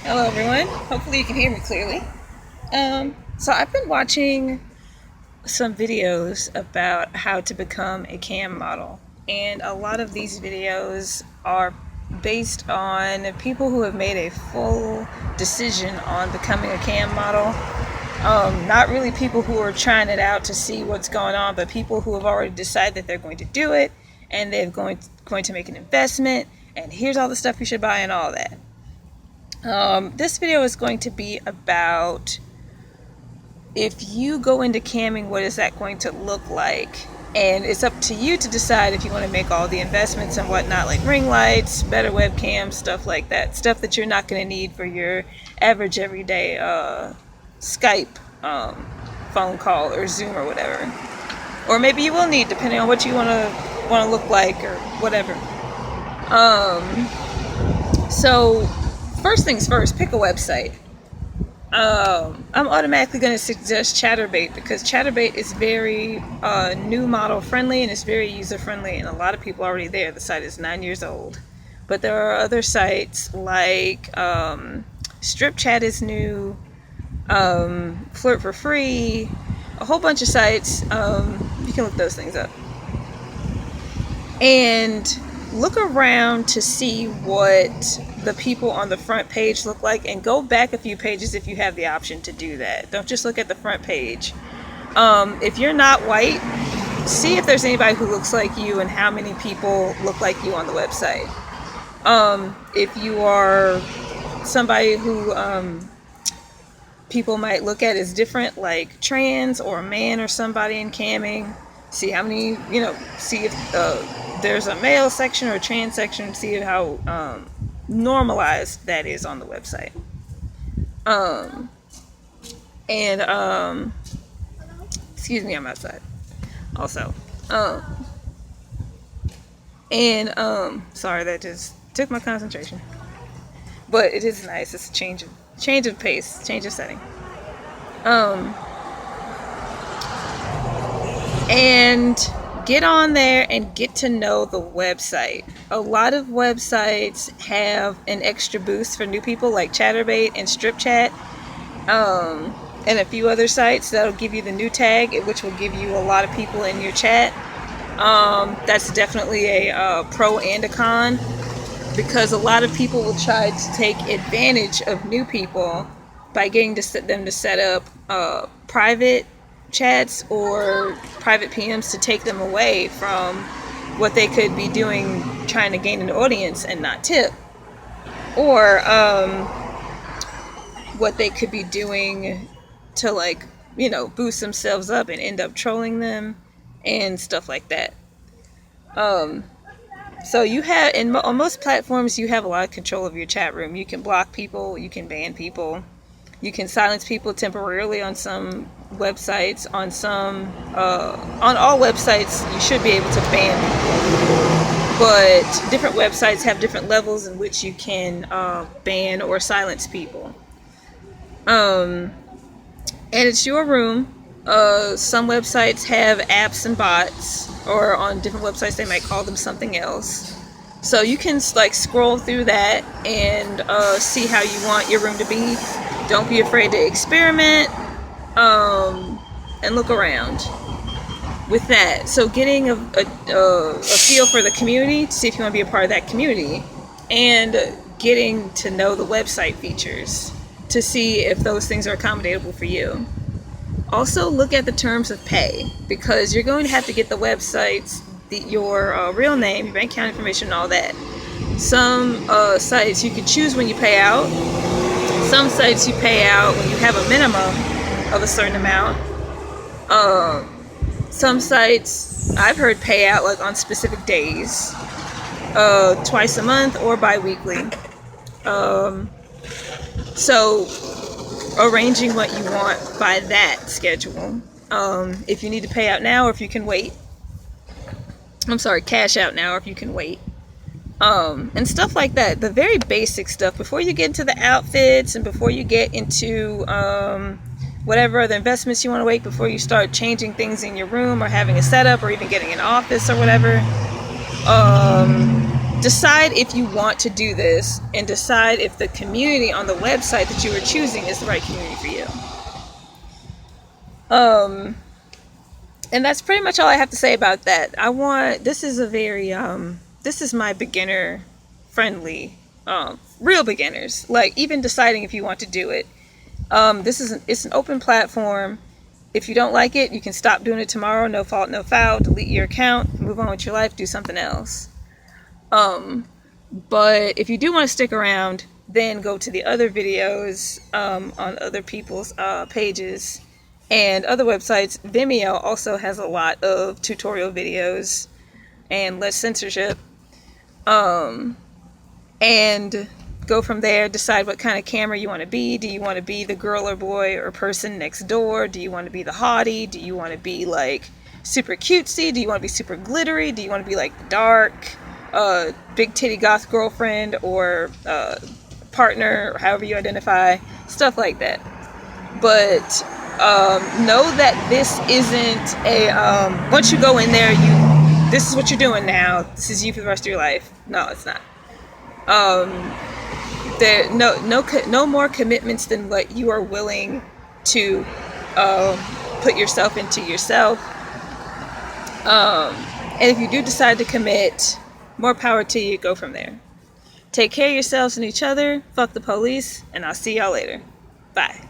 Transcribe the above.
Hello everyone. Hopefully you can hear me clearly. So I've been watching some videos about how to become a cam model, and a lot of these videos are based on people who have made a full decision on becoming a cam model. Not really people who are trying it out to see what's going on, but people who have already decided that they're going to do it, and they're going to make an investment, and here's all the stuff you should buy and all that. This video is going to be about, if you go into camming, what is that going to look like? And it's up to you to decide if you want to make all the investments and whatnot, like ring lights, better webcams, stuff like that. Stuff that you're not going to need for your average everyday Skype phone call or Zoom or whatever. Or maybe you will need, depending on what you want to look like or whatever. So first things first, pick a website. I'm automatically going to suggest Chatterbait, because Chatterbait is very new model friendly and it's very user friendly, and a lot of people are already there. The site is 9 years old. But there are other sites like Strip Chat is new, Flirt for Free, a whole bunch of sites. You can look those things up. And look around to see what the people on the front page look like, and go back a few pages if you have the option to do that. Don't just look at the front page. If you're not white, see if there's anybody who looks like you and how many people look like you on the website. If you are somebody who people might look at as different, like trans or a man or somebody in camming, see how many, see if there's a male section or a trans section, see how normalized that is on the website. Excuse me, I'm outside also. Sorry, that just took my concentration, but it is nice. It's a change of pace, change of setting. And get on there and get to know the website. A lot of websites have an extra boost for new people, like Chatterbait and Strip Chat, and a few other sites that'll give you the new tag, which will give you a lot of people in your chat. That's definitely a pro and a con, because a lot of people will try to take advantage of new people by getting them to set up private chats or private PMs to take them away from what they could be doing, trying to gain an audience and not tip, or what they could be doing to boost themselves up and end up trolling them and stuff like that. So you have, on most platforms, you have a lot of control of your chat room. You can block people, you can ban people, you can silence people temporarily on some websites. On all websites, you should be able to ban people. But different websites have different levels in which you can ban or silence people. And it's your room. Some websites have apps and bots, or on different websites they might call them something else. So you can scroll through that and see how you want your room to be. Don't be afraid to experiment, and look around with that. So getting a feel for the community, to see if you want to be a part of that community, and getting to know the website features to see if those things are accommodatable for you. Also look at the terms of pay, because you're going to have to get the websites, your real name, your bank account information, and all that. Some sites you can choose when you pay out. Some sites you pay out when you have a minimum of a certain amount. Some sites I've heard pay out on specific days, twice a month or bi-weekly. So arranging what you want by that schedule. If you need to pay out now, or if you can wait. Cash out now, or if you can wait. And stuff like that. The very basic stuff before you get into the outfits, and before you get into whatever other investments you want to make, before you start changing things in your room or having a setup or even getting an office or whatever. decide if you want to do this, and decide if the community on the website that you are choosing is the right community for you. And that's pretty much all I have to say about that. This is a very, this is my beginner friendly, real beginners, like even deciding if you want to do it. It's an open platform. If you don't like it, you can stop doing it tomorrow, no fault, no foul, delete your account, move on with your life, do something else. But if you do want to stick around, then go to the other videos, on other people's, pages and other websites. Vimeo also has a lot of tutorial videos and less censorship. And go from there. Decide what kind of camera you want to be. Do you want to be the girl or boy or person next door? Do you want to be the hottie? Do you want to be like super cutesy? Do you want to be super glittery? Do you want to be like dark, big titty goth girlfriend or partner, or however you identify? Stuff like that. But know that this isn't a once you go in there, this is what you're doing now. This is you for the rest of your life. No, it's not. There no more commitments than what you are willing to put yourself into yourself. And if you do decide to commit, more power to you. Go from there. Take care of yourselves and each other. Fuck the police, and I'll see y'all later. Bye.